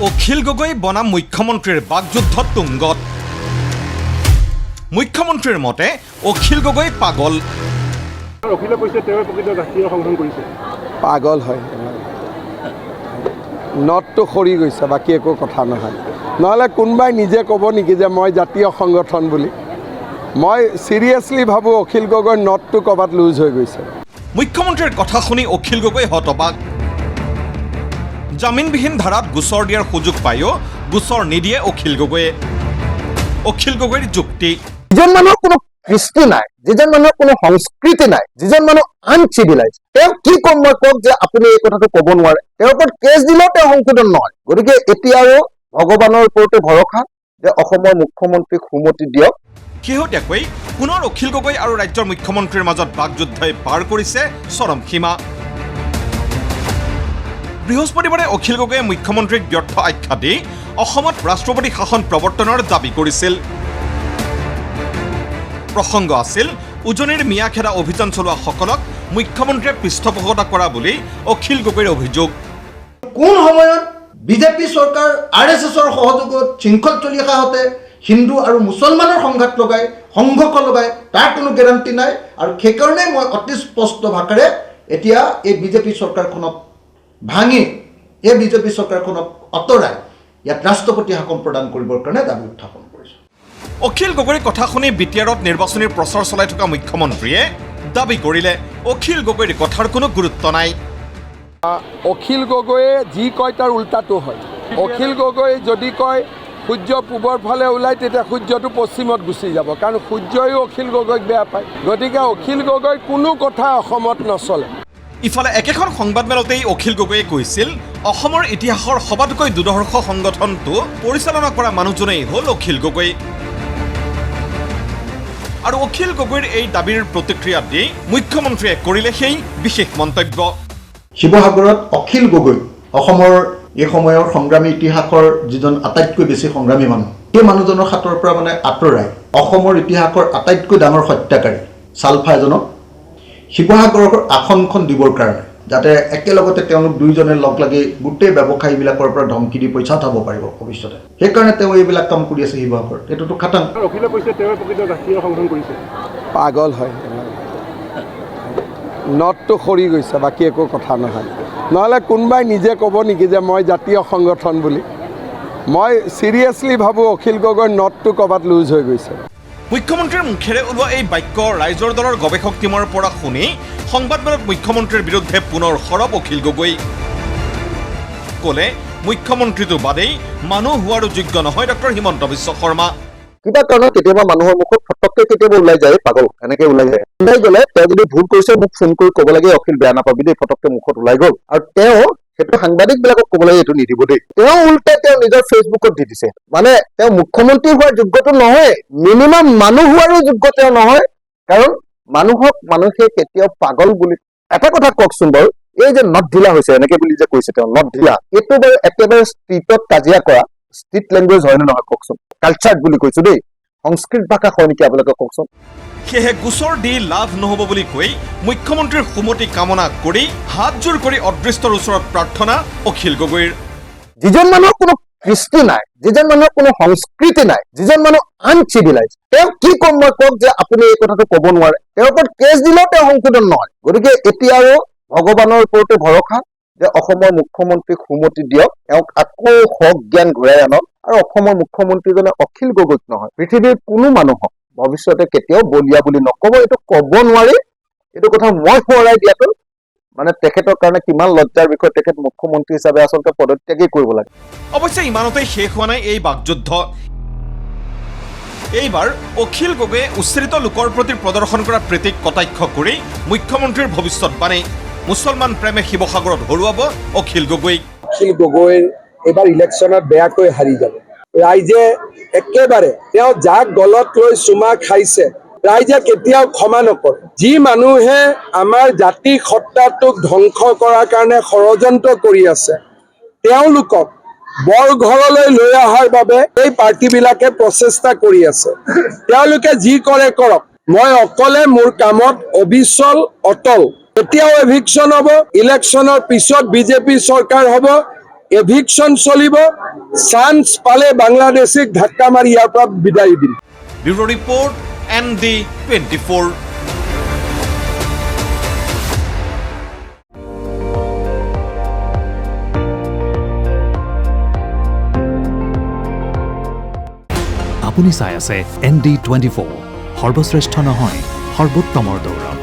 অখিল গগৈ বনাম মুখ্যমন্ত্ৰীৰ বাকযুদ্ধত তুংগত। মুখ্যমন্ত্ৰীৰ মতে অখিল গগৈ পাগল। অখিলে কৈছে তেওঁ প্ৰকৃত জাতীয় সংগঠন কৰিছে। পাগল হয়, নটটো সৰি গৈছে, বাকী একো কথা নহয়। নহ'লে কোনোবাই নিজে ক'ব নেকি যে মই জাতীয় সংগঠন বুলি? মই চিৰিয়াছলি ভাবোঁ অখিল গগৈৰ নটটো ক'ৰবাত লুজ হৈ গৈছে। মুখ্যমন্ত্ৰীৰ কথা শুনি অখিল গগৈ হতবাক। জামিনবিহীন ধাৰাত গোচৰ দিয়াৰ সুযোগ পায়ো গোচৰ নিদিয়ে অখিল গগৈয়ে। অখিল গগৈৰ যুক্তি, যিজন মানুহৰ কোনো কৃষ্টি নাই, যিজন মানুহৰ কোনো সংস্কৃতি নাই, যিজন মানুহ আনচিভিলাইজ, তেওঁ কি কম মই কওক যে আপুনি এই কথাটো ক'ব নোৱাৰে। তেওঁৰ ওপৰত কেছ দিলেও তেওঁ সংশোধন নহয়। গতিকে এতিয়া আৰু ভগৱানৰ ওপৰতে ভৰসা যে অসমৰ মুখ্যমন্ত্ৰীক সুমতি দিয়ক। শেহতীয়াকৈ পুনৰ অখিল গগৈ আৰু ৰাজ্যৰ মুখ্যমন্ত্ৰীৰ মাজত বাকযুদ্ধই পাৰ কৰিছে চৰম সীমা। বৃহস্পতিবাৰে অখিল গগৈয়ে মুখ্যমন্ত্ৰীক ব্যৰ্থ আখ্যা দি অসমত ৰাষ্ট্ৰপতি শাসন প্ৰৱৰ্তনৰ দাবী কৰিছিল। প্ৰসংগ আছিল উজনিৰ মিয়াখেদা অভিযান চলোৱাসকলক মুখ্যমন্ত্ৰীয়ে পৃষ্ঠপোষকতা কৰা বুলি অখিল গগৈৰ অভিযোগ। কোন সময়ত বিজেপি চৰকাৰ RSSৰ সহযোগত শৃংখল চলি অহাতে হিন্দু আৰু মুছলমানৰ সংঘাত লগাই সংঘৰ্ষ লগাই তাৰ কোনো গেৰাণ্টি নাই। আৰু সেইকাৰণে মই অতি স্পষ্ট ভাষাৰে এতিয়া এই বিজেপি চৰকাৰখনক ভাঙি এই বিজেপি চৰকাৰখনক আঁতৰাই ইয়াত ৰাষ্ট্ৰপতি শাসন প্ৰদান কৰিবৰ কাৰণে দাবী উত্থাপন কৰিছোঁ। অখিল গগৈৰ কথা শুনি বিটিআৰত নিৰ্বাচনী প্ৰচাৰ চলাই থকা মুখ্যমন্ত্ৰীয়ে দাবী কৰিলে অখিল গগৈৰ কথাৰ কোনো গুৰুত্ব নাই। অখিল গগৈয়ে যি কয় তাৰ উল্টাটো হয়। অখিল গগৈ যদি কয় সূৰ্য পূবৰ ফালে ওলায়, তেতিয়া সূৰ্যটো পশ্চিমত গুচি যাব, কাৰণ সূৰ্যইও অখিল গগৈক বেয়া পায়। গতিকে অখিল গগৈৰ কোনো কথা অসমত নচলে। ইফালে একেখন সংবাদমেলতেই অখিল গগৈয়ে কৈছিল অসমৰ ইতিহাসৰ সবাতোকৈ দুৰ্ধৰ্ষ সংগঠনটো পৰিচালনা কৰা মানুহজনেই হ'ল অখিল গগৈ। আৰু অখিল গগৈৰ এই দাবীৰ প্ৰতিক্ৰিয়া দি মুখ্যমন্ত্ৰীয়ে কৰিলে সেই বিশেষ মন্তব্য। শিৱসাগৰত অখিল গগৈ অসমৰ এই সময়ৰ সংগ্ৰামী ইতিহাসৰ যিজন আটাইতকৈ বেছি সংগ্ৰামী মানুহ, সেই মানুহজনৰ হাতৰ পৰা আঁতৰাই অসমৰ ইতিহাসৰ আটাইতকৈ ডাঙৰ হত্যাকাৰী চালফা এজনক শিৱসাগৰৰ আসনখন দিবৰ কাৰণে, যাতে একেলগতে তেওঁলোক দুয়োজনে লগ লাগি গোটেই ব্যৱসায়ীবিলাকৰ পৰা ধমকি দি পইচা উঠাব পাৰিব ভৱিষ্যতে। সেইকাৰণে তেওঁ এইবিলাক কাম কৰি আছে শিৱসাগৰত। এইটোতো খাটাং। অখিলে কৈছে তেওঁ প্ৰকৃত জাতীয় সংগঠন কৰিছে। পাগল হয়, নটটো সৰি গৈছে, বাকী একো কথা নহয়। নহ'লে কোনোবাই নিজে ক'ব নেকি যে মই জাতীয় সংগঠন বুলি? মই চিৰিয়াছলি ভাবোঁ অখিল গগৈৰ নটটো ক'ৰবাত লুজ হৈ গৈছে। মুখ্যমন্ত্ৰীৰ মুখেৰে ওলোৱা এই বাক্য ৰাইজৰ দলৰ গৱেষক টীমৰ পৰা শুনি সংবাদমেলত মুখ্যমন্ত্ৰীৰ বিৰুদ্ধে পুনৰ সৰব অখিল গগৈ। ক'লে মুখ্যমন্ত্ৰীটো বাদেই মানুহ হোৱাৰো যোগ্য নহয় ডক্টৰ হিমন্ত বিশ্ব শৰ্মা। কিবা কাৰণত কেতিয়াবা মানুহৰ মুখত ফটককৈ কেতিয়াবা ওলাই যায় পাগল, এনেকে ওলাই যায়। ওলাই গ'লে তেওঁ যদি ভুল কৰিছে মোক ফোন কৰি ক'ব লাগে, অখিল বেয়া নাপাবি দেই, ফটককৈ মুখত ওলাই গ'ল। আৰু তেওঁ সেইটো সাংবাদিকবিলাকক ক'ব লাগে এইটো নিদিব দেই। তেওঁ উল্টাই তেওঁ নিজৰ ফেচবুকত দি দিছে। মানে তেওঁ মুখ্যমন্ত্ৰী হোৱাৰ যোগ্যটো নহয়, মিনিমাম মানুহ হোৱাৰো যোগ্য তেওঁ নহয়। কাৰণ মানুহক মানুহে কেতিয়াও পাগল বুলি এটা কথা কওকচোন বাৰু, এই যে নট ঢিলা হৈছে এনেকে বুলি যে কৈছে তেওঁ, নট ঢিলা, এইটো বাৰু একেবাৰে ষ্ট্ৰীটত কাজিয়া কৰা ষ্ট্ৰীট লেংগুৱেজ হয় নে নহয় কওকচোন? কালচাৰ বুলি কৈছো দেই, সংস্কৃত ভাষা হয় নেকি আপোনালোকে কওকচোন? সেয়েহে গোচৰ দি লাভ নহ'ব বুলি কৈ মুখ্যমন্ত্ৰীৰ সুমতি কামনা কৰি হাতজোৰ কৰি অদৃষ্টৰ ওচৰত প্ৰাৰ্থনা অখিল গগৈৰ। যিজন মানুহৰ কোনো কৃষ্টি নাই, যিজন মানুহৰ কোনো সংস্কৃতি নাই, যিজন মানুহ আনচিভিলাইজ, তেওঁ কি কম মই কওক যে আপুনি এই কথাটো ক'ব নোৱাৰে। তেওঁৰ ওপৰত কেছ দিলেও তেওঁ সংশোধন নহয়। গতিকে এতিয়া আৰু ভগৱানৰ ওপৰতে ভৰসা যে অসমৰ মুখ্যমন্ত্ৰীক সুমতি দিয়ক, তেওঁক আকৌ হক জ্ঞান ঘূৰাই আনক। আৰু অসমৰ মুখ্যমন্ত্ৰীজনে অখিল গগৈক নহয়, পৃথিৱীৰ কোনো মানুহক ভৱিষ্যতে কেতিয়াও বলিয়া বুলি নক'ব। এইটো ক'ব নোৱাৰি। এইটো কথা মই সোঁৱৰাই দিয়াটো তেখেতৰ কাৰণে কিমান লজ্জাৰ বিষয়। তেখেত মুখ্যমন্ত্ৰী হিচাপে আচলতে পদত্যাগেই কৰিব লাগে। অৱশ্যে ইমানতেই শেষ হোৱা নাই এই বাকযুদ্ধ। এইবাৰ অখিল গগৈয়ে উচ্চাৰিত লোকৰ প্ৰতি প্ৰদৰ্শন কৰা প্ৰীতিক কটাক্ষ কৰি মুখ্যমন্ত্ৰীৰ ভৱিষ্যৎবাণী, মুছলমান প্ৰেমে শিৱসাগৰত হৰুৱাব অখিল গগৈক। অখিল গগৈৰ এইবাৰ ইলেকশ্যনত বেয়াকৈ হাৰি যাব। ৰাইজে একেবাৰে তেওঁ যাক গলত লৈ চুমা খাইছে, ৰাইজে কেতিয়াও ক্ষমা নকৰে। যি মানুহে আমাৰ জাতি সত্তাটোক ধ্বংস কৰাৰ কাৰণে ষড়যন্ত্ৰ কৰি আছে, তেওঁলোকক বৰঘৰলৈ লৈ অহাৰ বাবে এই পাৰ্টিবিলাকে প্ৰচেষ্টা কৰি আছে। তেওঁলোকে যি কৰে কৰক, মই অকলে মোৰ কামত অবিচল অটল। এতিয়াও এভিকশ্যন হ'ব, ইলেকশ্যনৰ পিছত বিজেপি চৰকাৰ হ'ব। এভিকশন চলিব, চান্স পালে বাংলাদেশীক ধাক্কা মাৰি ইয়াৰ পৰা বিদায় দিম। Bureau report ND24। আপুনি চাই আছে ND24, সৰ্বশ্ৰেষ্ঠ নহয় সৰ্বোত্তমৰ দৌৰত।